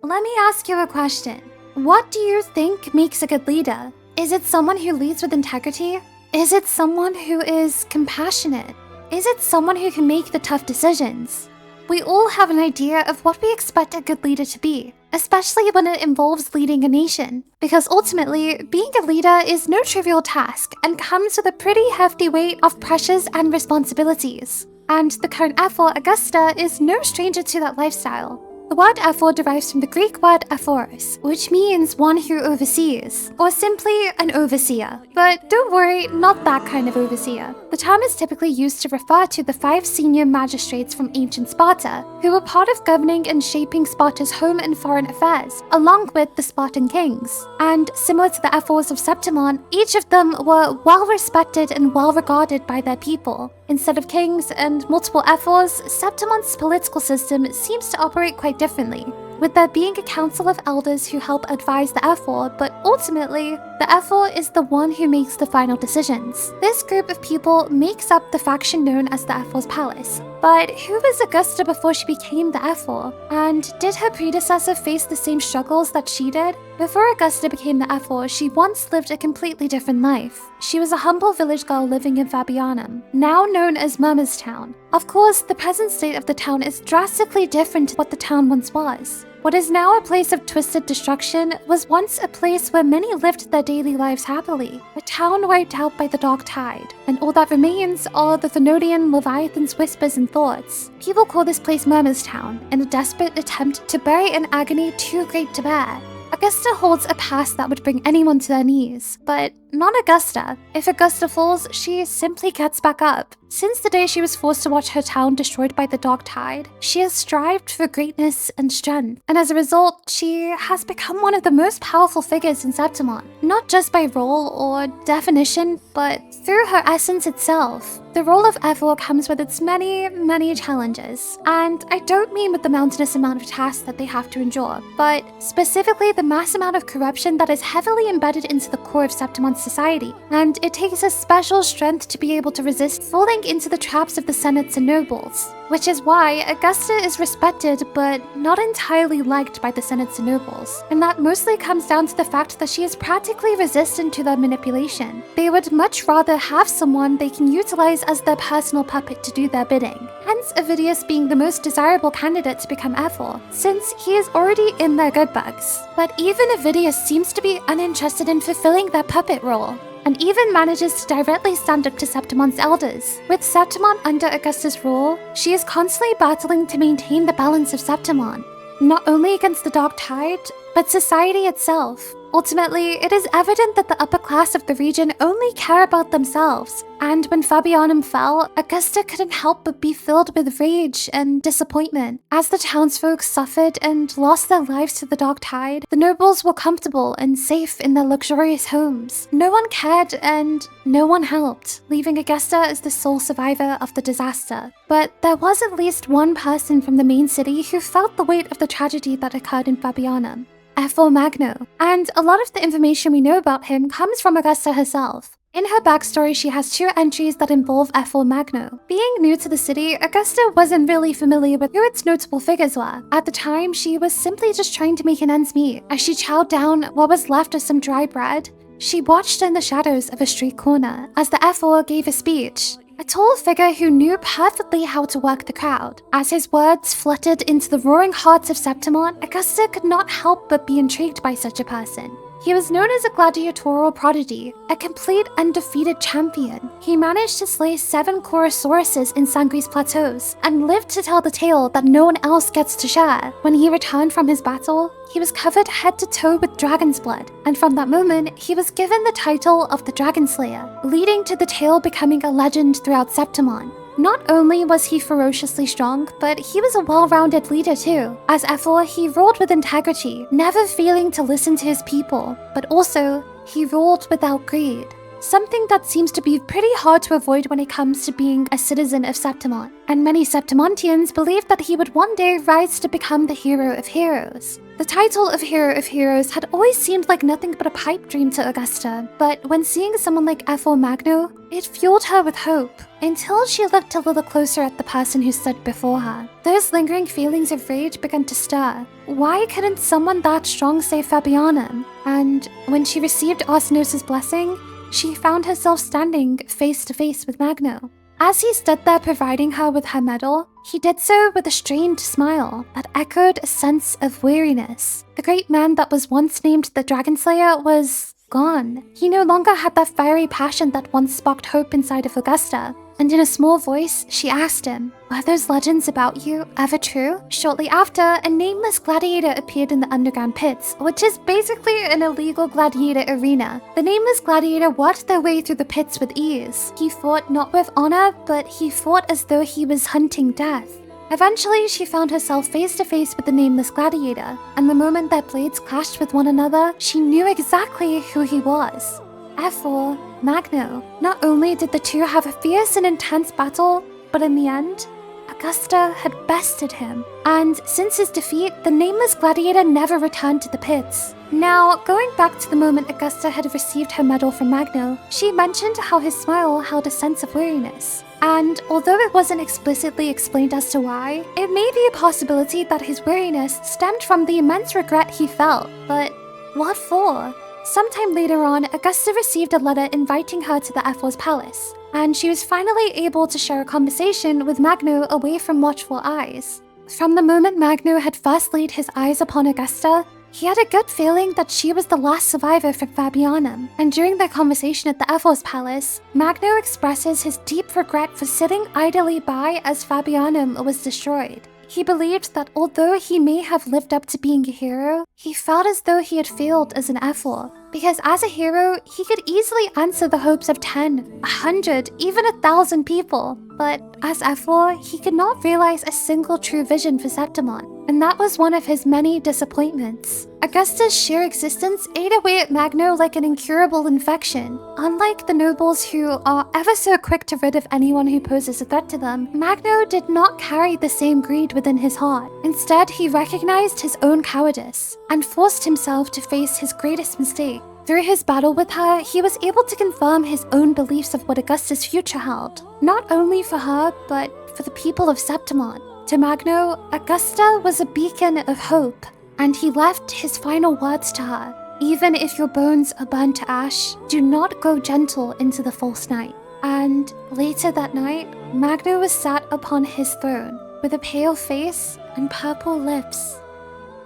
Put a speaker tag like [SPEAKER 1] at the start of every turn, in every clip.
[SPEAKER 1] Let me ask you a question. What do you think makes a good leader? Is it someone who leads with integrity? Is it someone who is compassionate? Is it someone who can make the tough decisions? We all have an idea of what we expect a good leader to be, especially when it involves leading a nation, because ultimately, being a leader is no trivial task and comes with a pretty hefty weight of pressures and responsibilities. And the current Ephor, Augusta, is no stranger to that lifestyle. The word Ephor derives from the Greek word Ephoros, which means one who oversees, or simply an overseer. But don't worry, not that kind of overseer. The term is typically used to refer to the 5 senior magistrates from ancient Sparta, who were part of governing and shaping Sparta's home and foreign affairs, along with the Spartan kings. And similar to the Ephors of Septimont, each of them were well-respected and well-regarded by their people. Instead of kings and multiple Ephors, Septimont's political system seems to operate quite differently, with there being a council of elders who help advise the Ephor, but ultimately, the Ephor is the one who makes the final decisions. This group of people makes up the faction known as the Ephor's Palace. But who was Augusta before she became the Ephor? And did her predecessor face the same struggles that she did? Before Augusta became the Ephor, she once lived a completely different life. She was a humble village girl living in Fabianum, now known as Murmurstown. Of course, the present state of the town is drastically different to what the town once was. What is now a place of twisted destruction was once a place where many lived their daily lives happily, a town wiped out by the dark tide, and all that remains are the Thenodian Leviathan's whispers and thoughts. People call this place Murmurstown in a desperate attempt to bury an agony too great to bear. Augusta holds a past that would bring anyone to their knees, but not Augusta. If Augusta falls, she simply gets back up. Since the day she was forced to watch her town destroyed by the dark tide, she has strived for greatness and strength, and as a result, she has become one of the most powerful figures in Septimon, not just by role or definition, but through her essence itself. The role of Ephor comes with its many challenges, and I don't mean with the mountainous amount of tasks that they have to endure, but specifically the mass amount of corruption that is heavily embedded into the core of Septimon's society, and it takes a special strength to be able to resist falling into the traps of the senates and nobles. Which is why Augusta is respected but not entirely liked by the senates and nobles, and that mostly comes down to the fact that she is practically resistant to their manipulation. They would much rather have someone they can utilize as their personal puppet to do their bidding, hence Avidius being the most desirable candidate to become Ephor, since he is already in their good books. But even Avidius seems to be uninterested in fulfilling their puppet role, and even manages to directly stand up to Septimon's elders. With Septimon under Augusta's rule, she is constantly battling to maintain the balance of Septimon, not only against the dark tide, but society itself. Ultimately, it is evident that the upper class of the region only care about themselves, and when Fabianum fell, Augusta couldn't help but be filled with rage and disappointment. As the townsfolk suffered and lost their lives to the dark tide, the nobles were comfortable and safe in their luxurious homes. No one cared and no one helped, leaving Augusta as the sole survivor of the disaster. But there was at least one person from the main city who felt the weight of the tragedy that occurred in Fabianum. Ephor Magno, and a lot of the information we know about him comes from Augusta herself. In her backstory, she has 2 entries that involve Ephor Magno. Being new to the city, Augusta wasn't really familiar with who its notable figures were. At the time, she was simply just trying to make an ends meet. As she chowed down what was left of some dry bread, she watched in the shadows of a street corner as the Ephor gave a speech. A tall figure who knew perfectly how to work the crowd. As his words fluttered into the roaring hearts of Septimon, Augusta could not help but be intrigued by such a person. He was known as a gladiatorial prodigy, a complete undefeated champion. He managed to slay 7 Chorosauruses in Sangri's plateaus, and lived to tell the tale that no one else gets to share. When he returned from his battle, he was covered head to toe with dragon's blood, and from that moment, he was given the title of the Dragon Slayer, leading to the tale becoming a legend throughout Septimon. Not only was he ferociously strong, but he was a well-rounded leader too. As Ephor, he ruled with integrity, never failing to listen to his people, but also, he ruled without greed. something that seems to be pretty hard to avoid when it comes to being a citizen of Septimont. And many Septimontians believed that he would one day rise to become the hero of heroes. The title of Hero of Heroes had always seemed like nothing but a pipe dream to Augusta, but when seeing someone like Ephor Magno, it fueled her with hope, until she looked a little closer at the person who stood before her. Those lingering feelings of rage began to stir. Why couldn't someone that strong save Fabianum? And when she received Arsenos's blessing, she found herself standing face to face with Magno. As he stood there providing her with her medal, he did so with a strained smile that echoed a sense of weariness. The great man that was once named the Dragon Slayer was gone. He no longer had that fiery passion that once sparked hope inside of Augusta. And in a small voice, she asked him, "Were those legends about you ever true?" Shortly after, a nameless gladiator appeared in the underground pits, which is basically an illegal gladiator arena. The nameless gladiator worked their way through the pits with ease. He fought not with honor, but he fought as though he was hunting death. Eventually, she found herself face to face with the nameless gladiator, and the moment their blades clashed with one another, she knew exactly who he was. Ephor Magno. Not only did the two have a fierce and intense battle, but in the end, Augusta had bested him. And since his defeat, the nameless gladiator never returned to the pits. Now, going back to the moment Augusta had received her medal from Magno, she mentioned how his smile held a sense of weariness. And although it wasn't explicitly explained as to why, it may be a possibility that his weariness stemmed from the immense regret he felt. But what for? Sometime later on, Augusta received a letter inviting her to the Ephor's palace, and she was finally able to share a conversation with Magno away from watchful eyes. From the moment Magno had first laid his eyes upon Augusta, he had a good feeling that she was the last survivor from Fabianum, and during their conversation at the Ephor's palace, Magno expresses his deep regret for sitting idly by as Fabianum was destroyed. He believed that although he may have lived up to being a hero, he felt as though he had failed as an Ephor, because as a hero, he could easily answer the hopes of 10, 100, even 1,000 people. But as Ephor, he could not realize a single true vision for Septimon, and that was one of his many disappointments. Augusta's sheer existence ate away at Magno like an incurable infection. Unlike the nobles who are ever so quick to rid of anyone who poses a threat to them, Magno did not carry the same greed within his heart. Instead, he recognized his own cowardice and forced himself to face his greatest mistake. Through his battle with her, he was able to confirm his own beliefs of what Augusta's future held, not only for her, but for the people of Septimont. To Magno, Augusta was a beacon of hope, and he left his final words to her. "Even if your bones are burned to ash, do not go gentle into the false night." And later that night, Magno was sat upon his throne, with a pale face and purple lips.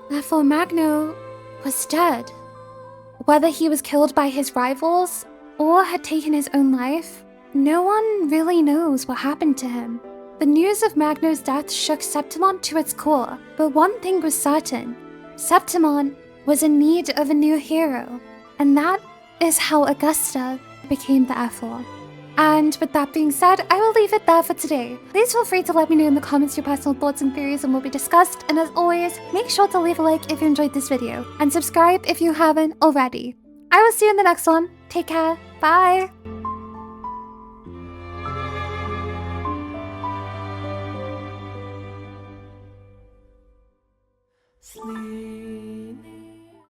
[SPEAKER 1] Therefore Magno was dead. Whether he was killed by his rivals, or had taken his own life, no one really knows what happened to him. The news of Magno's death shook Septimon to its core, but one thing was certain. Septimon was in need of a new hero, and that is how Augusta became the Ephor. And with that being said, I will leave it there for today. Please feel free to let me know in the comments your personal thoughts and theories on what we discussed, and as always, make sure to leave a like if you enjoyed this video, and subscribe if you haven't already. I will see you in the next one. Take care. Bye!
[SPEAKER 2] Sleep.